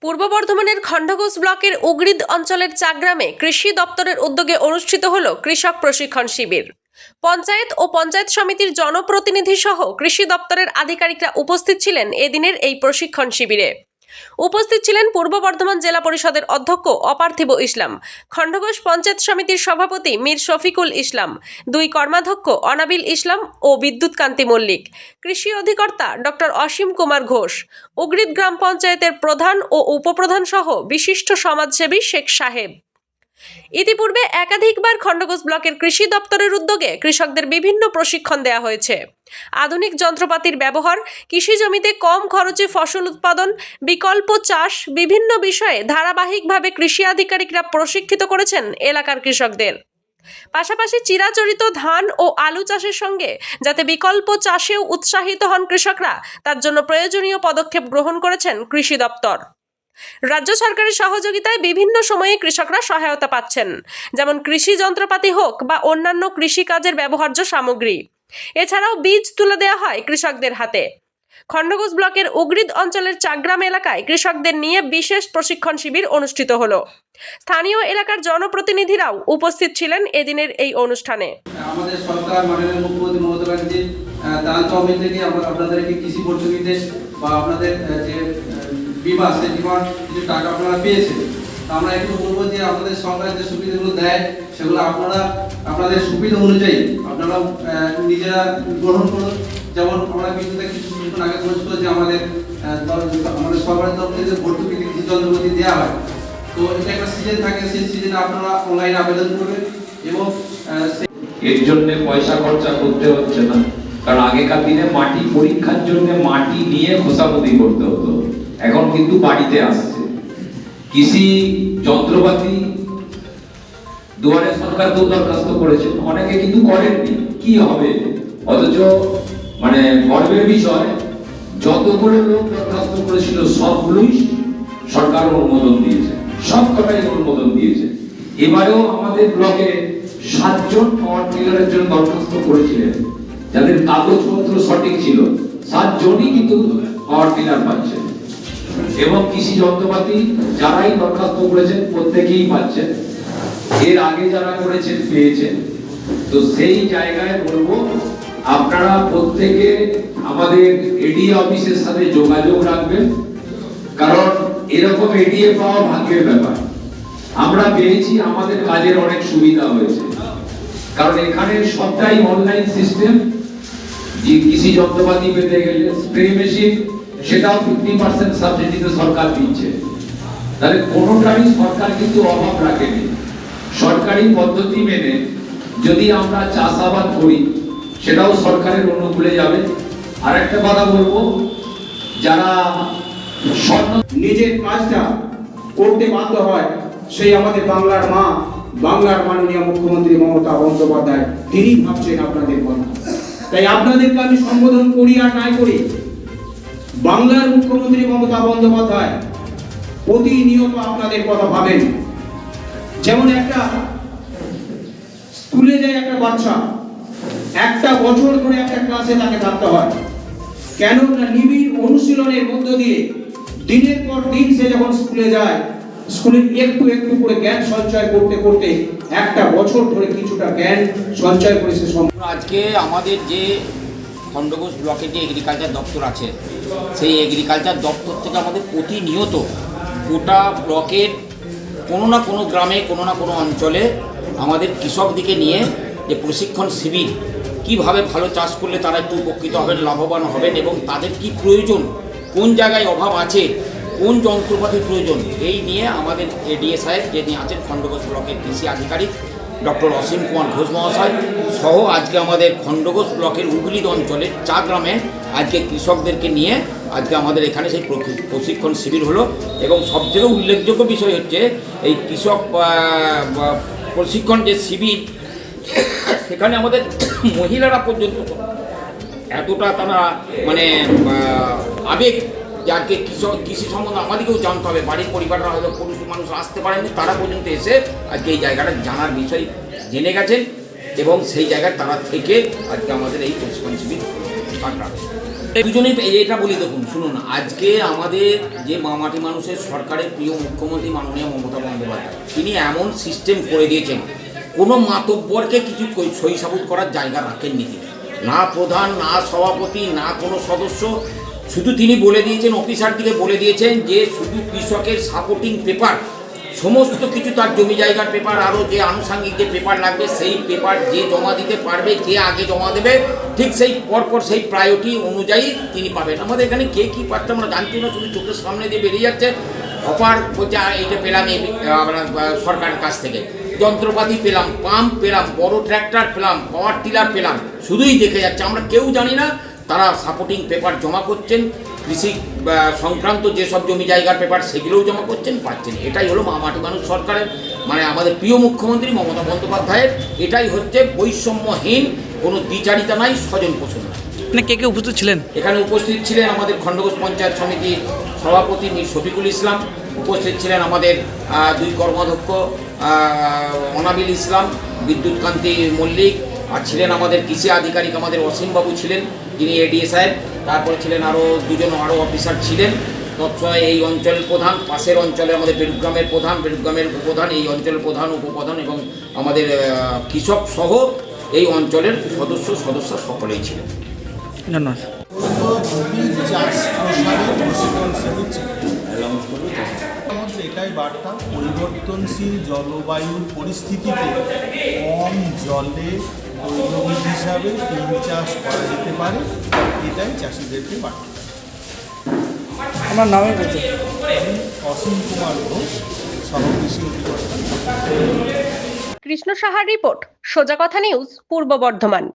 পূর্ব বর্ধমানের খণ্ডঘোষ ব্লকের উগরিদ অঞ্চলের চাগ্রামে কৃষি দপ্তরের উদ্যোগে অনুষ্ঠিত হল কৃষক প্রশিক্ষণ শিবির। পঞ্চায়েত ও পঞ্চায়েত সমিতির জনপ্রতিনিধি সহ কৃষি দপ্তরের আধিকারিকরা উপস্থিত ছিলেন এদিনের এই প্রশিক্ষণ শিবিরে। উপস্থিত ছিলেন পূর্ব বর্ধমান জেলা পরিষদের অধ্যক্ষ অপার্থিব ইসলাম, খণ্ডঘোষ পঞ্চায়েত সমিতির সভাপতি মীর শফিকুল ইসলাম, দুই কর্মাধ্যক্ষ অনাবিল ইসলাম ও বিদ্যুৎ কান্তি মল্লিক, কৃষি অধিকর্তা ডক্টর অসীম কুমার ঘোষ, উগরিদ গ্রাম পঞ্চায়েতের প্রধান ও উপপ্রধান সহ বিশিষ্ট সমাজসেবী শেখ সাহেব। ইতিপূর্বে একাধিকবার খণ্ডঘোষ ব্লকের কৃষি দপ্তরের উদ্যোগে কৃষকদের বিভিন্ন প্রশিক্ষণ দেওয়া হয়েছে। আধুনিক যন্ত্রপাতির ব্যবহার, কৃষি জমিতে কম খরচে ফসল উৎপাদন, বিকল্প চাষ, বিভিন্ন বিষয়ে ধারাবাহিকভাবে কৃষি আধিকারিকরা প্রশিক্ষিত করেছেন এলাকার কৃষকদের। পাশাপাশি চিরাচরিত ধান ও আলু চাষের সঙ্গে যাতে বিকল্প চাষেও উৎসাহিত হন কৃষকরা, তার জন্য প্রয়োজনীয় পদক্ষেপ গ্রহণ করেছেন কৃষি দপ্তর। রাজ্য সরকারের সহযোগিতায় বিভিন্ন সময়ে কৃষকরা সহায়তা পাচ্ছেন, যেমন কৃষি যন্ত্রপাতি হোক বা অন্যান্য কৃষিকাজের ব্যবহার্য সামগ্রী। এছাড়াও বীজ তুলে দেওয়া হয় কৃষকদের হাতে। খণ্ডঘোষ ব্লকের উগরিদ অঞ্চলের চাগ্রাম এলাকায় কৃষকদের নিয়ে বিশেষ প্রশিক্ষণ শিবির অনুষ্ঠিত হলো। স্থানীয় এলাকার জনপ্রতিনিধিরাও উপস্থিত ছিলেন এদিনের এই অনুষ্ঠানে। আমাদের সরকার মাননীয় মুখ্যমন্ত্রী মমতা ব্যানার্জি তার তহবিল থেকে আপনাদেরকে কৃষি পর্যটকদের বা আপনাদের যে বিমা সেই বিমার কিছু টাকা আপনারা পেয়েছেন। আমরা একটু বলবো যে আমাদের সরকার যে সুবিধাগুলো দেয় সেগুলো আপনারা আপনাদের সুবিধা অনুযায়ী আপনারা নিজেরা গ্রহণ করুন। যেমন আমরা কিছুক্ষণ আগে বলছিল যে আমাদের সরকারের তরফ থেকে ভর্তুকি কৃষি যন্ত্রপাতি দেওয়া হয়। তো এটা একটা সিজন থাকে, সেই সিজনে আপনারা অনলাইনে আবেদন করবেন এবং এর জন্য পয়সা খরচা করতে হচ্ছে না। কারণ আগেকার দিনে মাটি পরীক্ষার জন্য মাটি নিয়ে খোসাপতি করতে হতো, এখন কিন্তু বাড়িতে আসছে। কৃষি যন্ত্রপাতি দুয়ারে সরকার তো দরখাস্ত করেছে, অনেকে কিন্তু করেননি, কি হবে? অথচ মানে গর্বের বিষয়, যতগুলো লোক দরখাস্ত করেছিল সবগুলোই সরকার অনুমোদন দিয়েছে, সব কটাই অনুমোদন দিয়েছে। এবারেও আমাদের ব্লকে 7 জন পাওয়ার টিলারের জন্য দরখাস্ত করেছিলেন, যাদের কাগজপত্র সঠিক ছিল, 7 জনই কিন্তু পাওয়ার টিলার পাচ্ছেন। এবং কৃষি যন্ত্রপাতি যারাই দরখাস্ত করেছেন প্রত্যেকেই পাচ্ছেন, এর আগে যারা করেছেন পেয়েছেন। তো সেই জায়গায় বলবো আপনারা প্রত্যেকে আমাদের এডিএ অফিসের সাথে যোগাযোগ রাখবেন, কারণ এরকম এডিএ পাওয়া ভাগ্যের ব্যাপার। আমরা পেয়েছি, আমাদের কাজের অনেক সুবিধা হয়েছে, কারণ এখানে সবটাই অনলাইন সিস্টেম। যে কৃষি যন্ত্রপাতি পেতে গেলে স্প্রে মেশিন, সেটাও 50% সাবসিডিতে সরকার দিচ্ছে। তাহলে কোনোটারই সরকার কিন্তু অভাব রাখেনি। সরকারি পদ্ধতি মেনে যদি আমরা চাষাবাদ করি সেটাও সরকারের অনুকূলে যাবে। আর একটা কথা বলবো, যারা নিজের কাজটা করতে বাধ্য হয়, সেই আমাদের বাংলার মা, বাংলার মাননীয় মুখ্যমন্ত্রী মমতা বন্দ্যোপাধ্যায়, তিনি ভাবছেন আপনাদের কথা। তাই আপনাদেরকে আমি সম্বোধন করি আর নাই করি, বাংলার মুখ্যমন্ত্রী মমতা বন্দ্যোপাধ্যায় প্রতিনিয়ত আপনাদের কথা ভাবেন। যেমন একটা স্কুলে যায় একটা বাচ্চা, একটা বছর ধরে একটা ক্লাসে তাকে থাকতে হয়, কেন না নিবিড় অনুশীলনের মধ্য দিয়ে দিনের পর দিন সে যখন স্কুলে যায়, স্কুলে একটু একটু করে জ্ঞান সঞ্চয় করতে করতে একটা বছর ধরে কিছুটা জ্ঞান সঞ্চয় করে সে আজকে আমাদের যে খণ্ডঘোষ ব্লকের যে এগ্রিকালচার দপ্তর আছে, সেই এগ্রিকালচার দপ্তর থেকে আমাদের প্রতিনিয়ত গোটা ব্লকের কোনো না কোনো গ্রামে, কোনো না কোনো অঞ্চলে আমাদের কৃষকদিকে নিয়ে যে প্রশিক্ষণ শিবির, কিভাবে ভালো চাষ করলে তারা একটু উপকৃত হবেন, লাভবান হবেন, এবং তাদের কি প্রয়োজন, কোন জায়গায় অভাব আছে, কোন যন্ত্রপাতির প্রয়োজন, এই নিয়ে আমাদের এডিএ সাহেব যিনি আছেন খণ্ডঘোষ ব্লকের কৃষি আধিকারিক ডক্টর অসীম কুমার ঘোষ মহাশয় সহ আজকে আমাদের খণ্ডঘোষ ব্লকের উগরিদ অঞ্চলের গ্রামে আজকে কৃষকদেরকে নিয়ে আজকে আমাদের এখানে সেই প্রশিক্ষণ শিবির হলো। এবং সবথেকে উল্লেখযোগ্য বিষয় হচ্ছে এই কৃষক প্রশিক্ষণ যে শিবির, সেখানে আমাদের মহিলারা পর্যন্ত এতটা তারা মানে আবেগ, যাকে কৃষি সম্বন্ধে আমাদেরকেও জানতে হবে, বাড়ির পরিবাররা হয়তো পুরুষ মানুষ আসতে পারেনি, তারা পর্যন্ত এসে আজকে এই জায়গাটা জানার বিষয় জেনে গেছেন, এবং সেই জায়গায় তারা থেকে আজকে আমাদের এই প্রশিক্ষণ শিবির দুজনেই এটা বলি, দেখুন শুনুন, আজকে আমাদের যে মামাটি মানুষের সরকারের প্রিয় মুখ্যমন্ত্রী মাননীয় মমতা বন্দ্যোপাধ্যায়, তিনি এমন সিস্টেম করে দিয়েছেন, কোনো মাতব্বরকে কিছু সই সাবুত করার জায়গা রাখেননি তিনি, না প্রধান, না সভাপতি, না কোনো সদস্য। শুধু তিনি বলে দিয়েছেন, অফিসারদিকে বলে দিয়েছেন যে শুধু কৃষকের সাপোর্টিং পেপার, সমস্ত কিছু তার জমি জায়গার পেপার, আরও যে আনুষঙ্গিক যে পেপার লাগবে সেই পেপার যে জমা দিতে পারবে, যে আগে জমা দেবে, ঠিক সেই পরপর সেই প্রায়োরিটি অনুযায়ী তিনি পাবেন। আমাদের এখানে কে কী পাচ্ছে আমরা জানছি না, শুধু চোখের সামনে দিয়ে বেরিয়ে যাচ্ছে। হপার বলছে এইটা পেলাম এই আমরা সরকারের কাছ থেকে, যন্ত্রপাতি পেলাম, পাম্প পেলাম, বড় ট্র্যাক্টর পেলাম, পাওয়ার টিলার পেলাম, শুধুই দেখে যাচ্ছে। আমরা কেউ জানি না তারা সাপোর্টিং পেপার জমা করছেন, কৃষি সংক্রান্ত যেসব জমি জায়গার পেপার সেগুলোও জমা করছেন, পাচ্ছেন। এটাই হলো মামাটি মানুষ সরকারের, মানে আমাদের প্রিয় মুখ্যমন্ত্রী মমতা বন্দ্যোপাধ্যায়ের এটাই হচ্ছে বৈষম্যহীন, কোনো দ্বিচারিতা নাই, স্বজন পোষণ নাই। মানে কে কে উপস্থিত ছিলেন? এখানে উপস্থিত ছিলেন আমাদের খণ্ডঘোষ পঞ্চায়েত সমিতির সভাপতি মীর শফিকুল ইসলাম, উপস্থিত ছিলেন আমাদের দুই কর্মাধ্যক্ষ অনাবিল ইসলাম, বিদ্যুৎ কান্তি মল্লিক, আর ছিলেন আমাদের কৃষি আধিকারিক আমাদের অসীমবাবু ছিলেন, যিনি এডিএ সাহেব, তারপরে ছিলেন আরও দুজন অফিসার ছিলেন। তৎসয় এই অঞ্চলের প্রধান, পাশের অঞ্চলে আমাদের বেরুগ্রামের প্রধান, বেরুগ্রামের উপপ্রধান, এই অঞ্চলের প্রধান, উপপ্রধান এবং আমাদের কৃষক সহ এই অঞ্চলের সদস্য সকলেই ছিলেন। ধন্যবাদ। চাষ প্রসারের প্রশিক্ষণ শিখছে। এটাই বার্তা, পরিবর্তনশীল জলবায়ুর পরিস্থিতিতে কম জলে দৈনন্দিন হিসাবে তিল চাষ করা যেতে পারে, এটাই চাষিদেরকে বার্তা। আমার নামে বলছে আমি অসীম কুমার ঘোষ, সহকৃষি অধিকর্তা। কৃষ্ণ সাহার রিপোর্ট, সোজা কথা নিউজ, পূর্ব বর্ধমান।